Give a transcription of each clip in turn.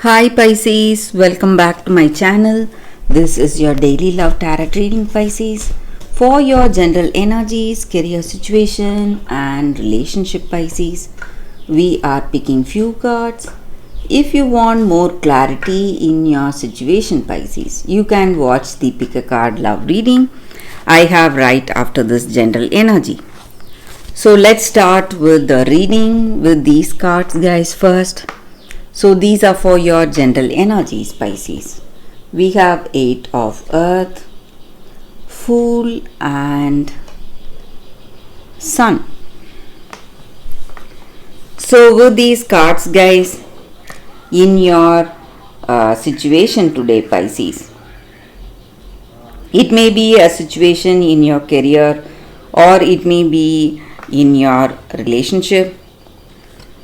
Hi Pisces, welcome back to my channel. This is your daily love tarot reading, Pisces, for your general energies, career situation and relationship, Pisces. We are picking few cards. If you want more clarity in your situation, Pisces, you can watch the pick a card love reading I have right after this general energy. So let's start with the reading with these cards, guys, first. So these are for your general energies, Pisces. We have 8 of Earth, Fool and Sun. So with these cards, guys, in your situation today, Pisces, it may be a situation in your career or it may be in your relationship.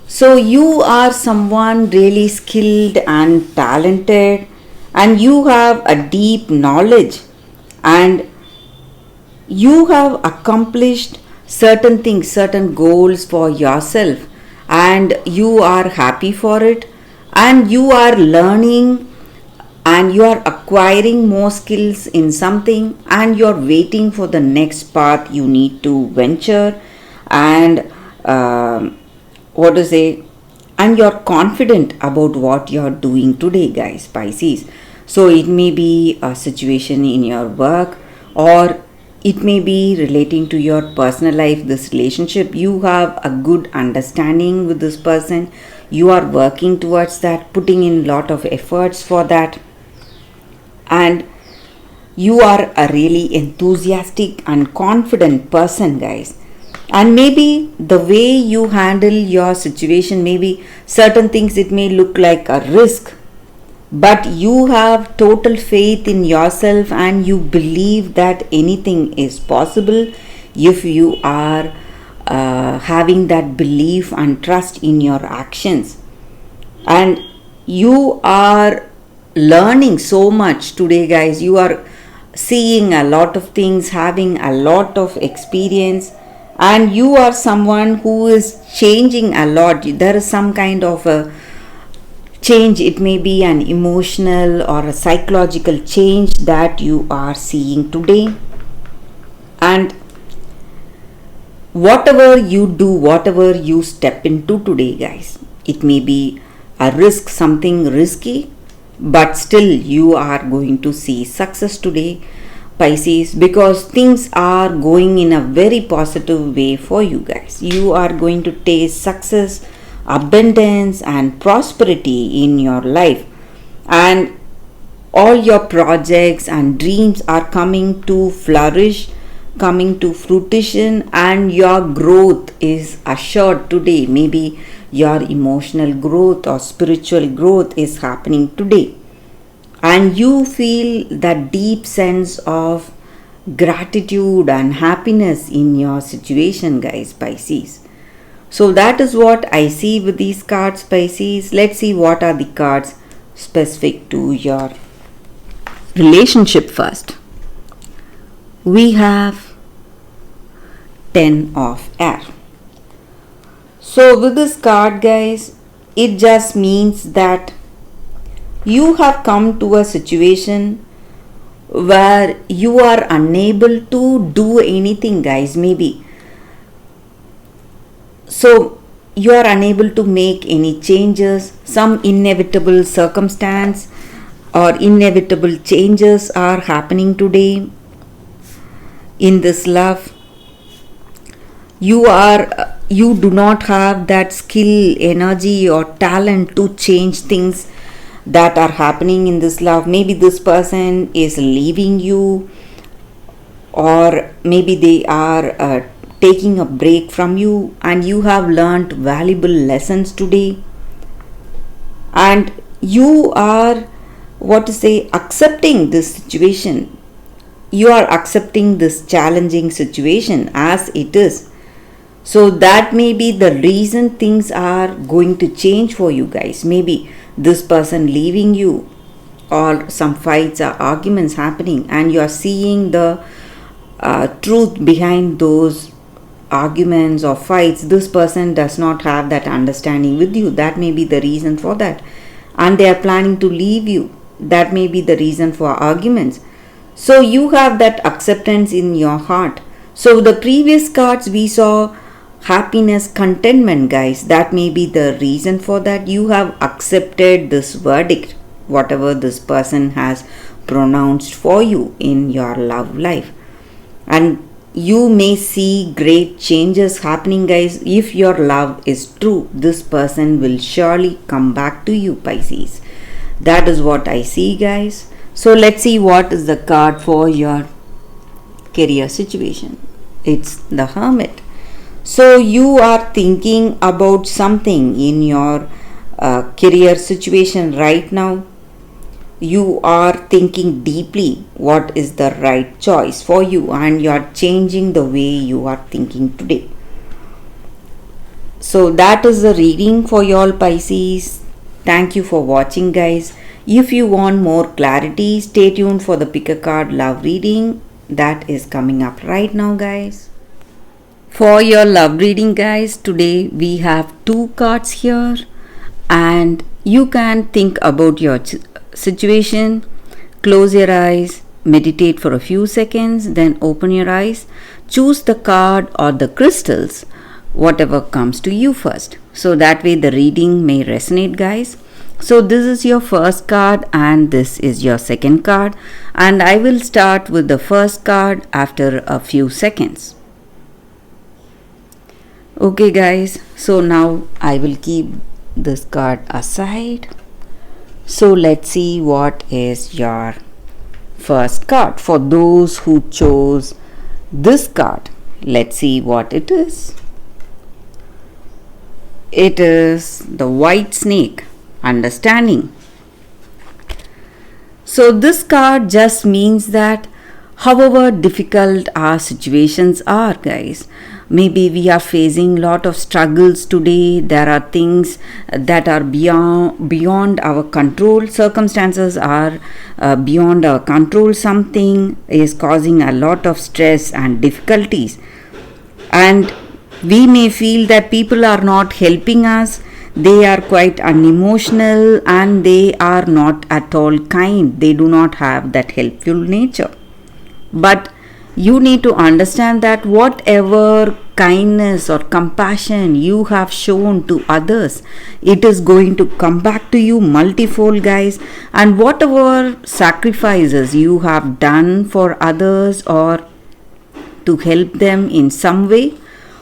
So you are someone really skilled and talented, and you have a deep knowledge, and you have accomplished certain things, certain goals for yourself, and you are happy for it, and you are learning and you are acquiring more skills in something, and you are waiting for the next path you need to venture, and what to say, and you're confident about what you're doing today, guys, Pisces. So it may be a situation in your work, or it may be relating to your personal life, this relationship. You have a good understanding with this person, you are working towards that, putting in lot of efforts for that, and you are a really enthusiastic and confident person, guys. And maybe the way you handle your situation, maybe certain things it may look like a risk, but you have total faith in yourself and you believe that anything is possible if you are having that belief and trust in your actions. And you are learning so much today, guys. You are seeing a lot of things, having a lot of experience, and you are someone who is changing a lot. There is some kind of a change. It may be an emotional or a psychological change that you are seeing today. And whatever you do, whatever you step into today, guys, it may be a risk, something risky, but still you are going to see success today, Pisces, because things are going in a very positive way for you, guys. You are going to taste success, abundance and prosperity in your life, and all your projects and dreams are coming to flourish, coming to fruition, and your growth is assured today. Maybe your emotional growth or spiritual growth is happening today, and you feel that deep sense of gratitude and happiness in your situation, guys, Pisces. So that is what I see with these cards, Pisces. Let's see what are the cards specific to your relationship first. We have 10 of air. So with this card, guys, it just means that you have come to a situation where you are unable to do anything, guys. Maybe so you are unable to make any changes. Some inevitable circumstance or inevitable changes are happening today in this love. You do not have that skill, energy or talent to change things that are happening in this love. Maybe this person is leaving you, or maybe they are taking a break from you, and you have learned valuable lessons today, and you are, what to say, accepting this situation. You are accepting this challenging situation as it is. So that may be the reason things are going to change for you, guys. Maybe this person leaving you, or some fights or arguments happening, and you are seeing the truth behind those arguments or fights. This person does not have that understanding with you. That may be the reason for that. and they are planning to leave you. That may be the reason for arguments. So you have that acceptance in your heart. So the previous cards we saw happiness, contentment, guys. That may be the reason for that. You have accepted this verdict, whatever this person has pronounced for you in your love life. And you may see great changes happening, guys. If your love is true, this person will surely come back to you, Pisces. That is what I see, guys. So let's see what is the card for your career situation. It's the Hermit. So you are thinking about something in your career situation right now. You are thinking deeply what is the right choice for you, and you are changing the way you are thinking today. So that is the reading for y'all, Pisces. Thank you for watching, guys. If you want more clarity, stay tuned for the pick a card love reading that is coming up right now, guys. For your love reading, guys, today we have 2 cards here, and you can think about your situation. Close your eyes, meditate for a few seconds, then open your eyes. Choose the card or the crystals, whatever comes to you first. So that way the reading may resonate, guys. So this is your first card and this is your second card, and I will start with the first card after a few seconds. Okay, guys, so now I will keep this card aside. So let's see what is your first card. For those who chose this card, let's see what it is. It is the White Snake, understanding. So this card just means that however difficult our situations are, guys, maybe we are facing lot of struggles today. There are things that are beyond our control. Circumstances are beyond our control. Something is causing a lot of stress and difficulties, and we may feel that people are not helping us. They are quite unemotional and they are not at all kind. They do not have that helpful nature. But you need to understand that whatever kindness or compassion you have shown to others, it is going to come back to you multifold, guys. And whatever sacrifices you have done for others or to help them in some way,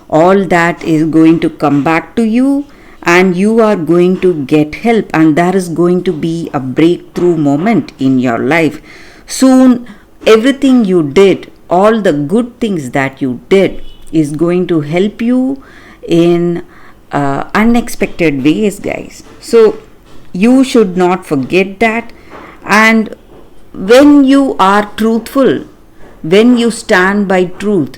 all that is going to come back to you, and you are going to get help, and there is going to be a breakthrough moment in your life. Soon, everything you did, all the good things that you did, is going to help you in unexpected ways, guys. So you should not forget that. And when you are truthful, when you stand by truth,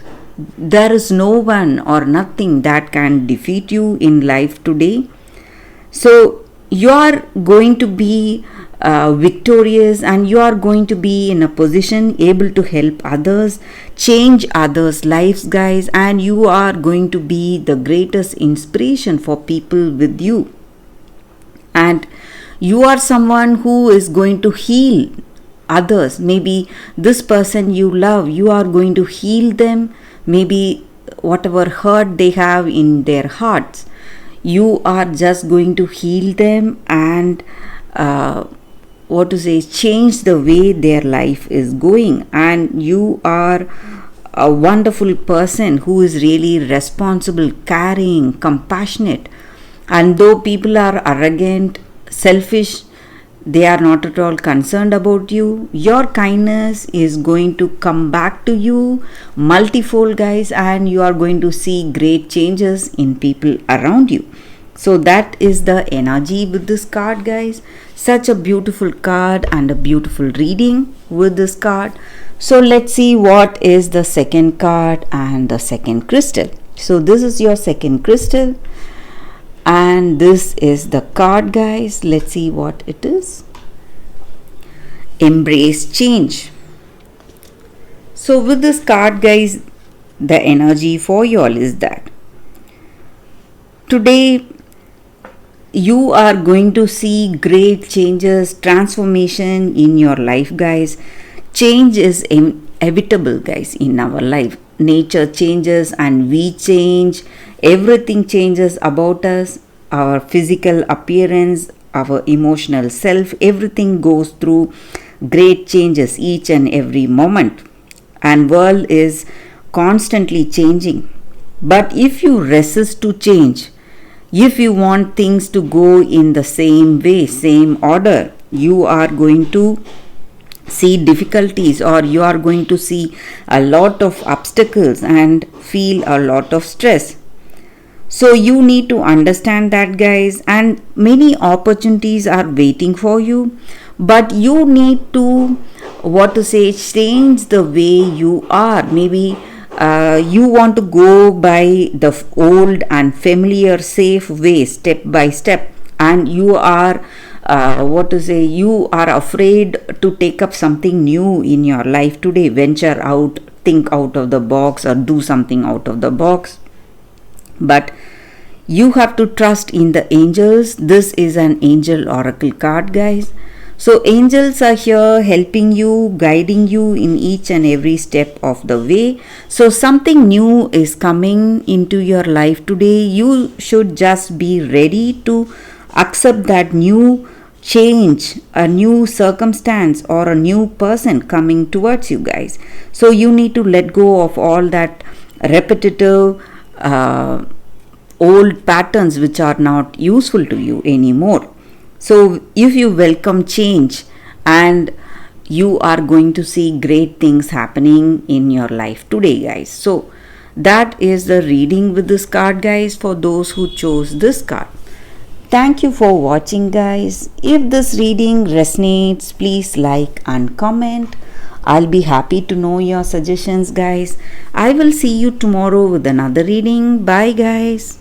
there is no one or nothing that can defeat you in life today. So you are going to be victorious, and you are going to be in a position able to help others, change others' lives, guys, and you are going to be the greatest inspiration for people with you. And you are someone who is going to heal others. Maybe this person you love, you are going to heal them. Maybe whatever hurt they have in their hearts, you are just going to heal them and change the way their life is going. And you are a wonderful person who is really responsible, caring, compassionate. And though people are arrogant, selfish, they are not at all concerned about you. Your kindness is going to come back to you multifold, guys, and you are going to see great changes in people around you. So that is the energy with this card, guys. Such a beautiful card and a beautiful reading with this card. So let's see what is the second card and the second crystal. So this is your second crystal. And this is the card, guys. Let's see what it is. Embrace change. So with this card, guys, the energy for you all is that today you are going to see great changes, transformation in your life, guys. Change is inevitable, guys, in our life. Nature changes and we change. Everything changes about us, our physical appearance, our emotional self. Everything goes through great changes each and every moment. And world is constantly changing. But if you resist to change, if you want things to go in the same way, same order, you are going to see difficulties, or you are going to see a lot of obstacles and feel a lot of stress. So you need to understand that, guys, and many opportunities are waiting for you, but you need to, what to say, change the way you are. Maybe you want to go by the old and familiar safe way, step by step, and you are what to say, you are afraid to take up something new in your life today, venture out, think out of the box, or do something out of the box. But you have to trust in the angels. This is an angel oracle card, guys. So angels are here helping you, guiding you in each and every step of the way. So something new is coming into your life today. You should just be ready to accept that new change, a new circumstance, or a new person coming towards you, guys. So you need to let go of all that repetitive old patterns which are not useful to you anymore. So if you welcome change, and you are going to see great things happening in your life today, guys. So that is the reading with this card, guys, for those who chose this card. Thank you for watching, guys. If this reading resonates, please like and comment. I'll be happy to know your suggestions, guys. I will see you tomorrow with another reading. Bye, guys.